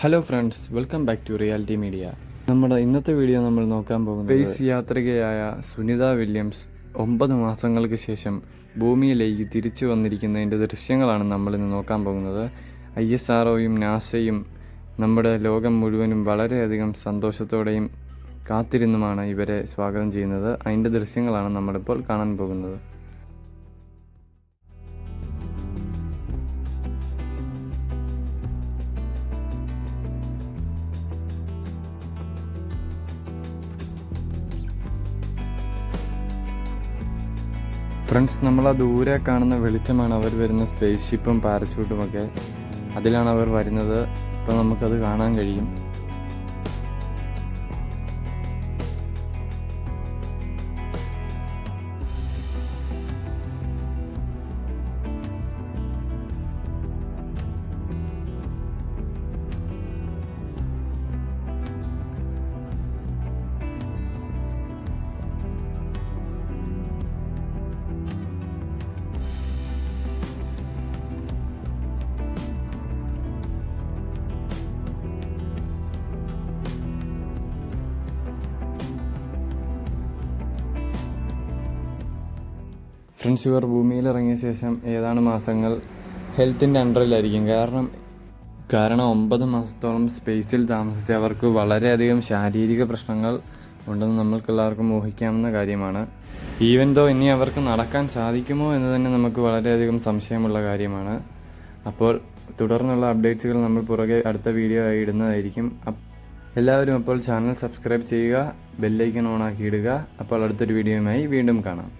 Hello friends, welcome back to reality media. നമ്മുടെ ഇന്നത്തെ video നമ്മൾ നോക്കാൻ പോകുന്നത് സ്പേസ് യാത്രികയായ സുനിത വില്യംസ് 9 മാസങ്ങൾക്ക് ശേഷം ഭൂമിയിലേക്ക് തിരിച്ചു വന്നിരിക്കുന്നതിൻ്റെ ദൃശ്യങ്ങളാണ് നമ്മളിന്ന് നോക്കാൻ പോകുന്നത്. ISROയും നാസയും നമ്മുടെ ലോകം മുഴുവനും വളരെയധികം സന്തോഷത്തോടെയും കാത്തിരുന്നുമാണ് ഇവരെ സ്വാഗതം ചെയ്യുന്നത്. അതിൻ്റെ ദൃശ്യങ്ങളാണ് നമ്മളിപ്പോൾ കാണാൻ പോകുന്നത്. ഫ്രണ്ട്സ്, നമ്മൾ ആ ദൂരെ കാണുന്ന വെളിച്ചമാണ് അവർ വരുന്ന സ്പേസ് ഷിപ്പും പാരച്യൂട്ടുമൊക്കെ. അതിലാണ് അവർ വരുന്നത്. ഇപ്പോൾ നമുക്കത് കാണാൻ കഴിയും. ഫ്രണ്ട്സ്, ഇവർ ഭൂമിയിലിറങ്ങിയ ശേഷം ഏതാനും മാസങ്ങൾ ഹെൽത്തിൻ്റെ അണ്ടറിലായിരിക്കും. കാരണം 9 മാസത്തോളം സ്പേസിൽ താമസിച്ച അവർക്ക് വളരെയധികം ശാരീരിക പ്രശ്നങ്ങൾ ഉണ്ടെന്ന് നമ്മൾക്കെല്ലാവർക്കും ഊഹിക്കാവുന്ന കാര്യമാണ്. ഈവൻ ദോ ഇനി അവർക്ക് നടക്കാൻ സാധിക്കുമോ എന്ന് തന്നെ നമുക്ക് വളരെയധികം സംശയമുള്ള കാര്യമാണ്. അപ്പോൾ തുടർന്നുള്ള അപ്ഡേറ്റ്സുകൾ നമ്മൾ പുറകെ അടുത്ത വീഡിയോ ആയി ഇടുന്നതായിരിക്കും. എല്ലാവരും അപ്പോൾ ചാനൽ സബ്സ്ക്രൈബ് ചെയ്യുക, ബെല്ലൈക്കൺ ഓൺ ആക്കി ഇടുക. അപ്പോൾ അടുത്തൊരു വീഡിയോയുമായി വീണ്ടും കാണാം.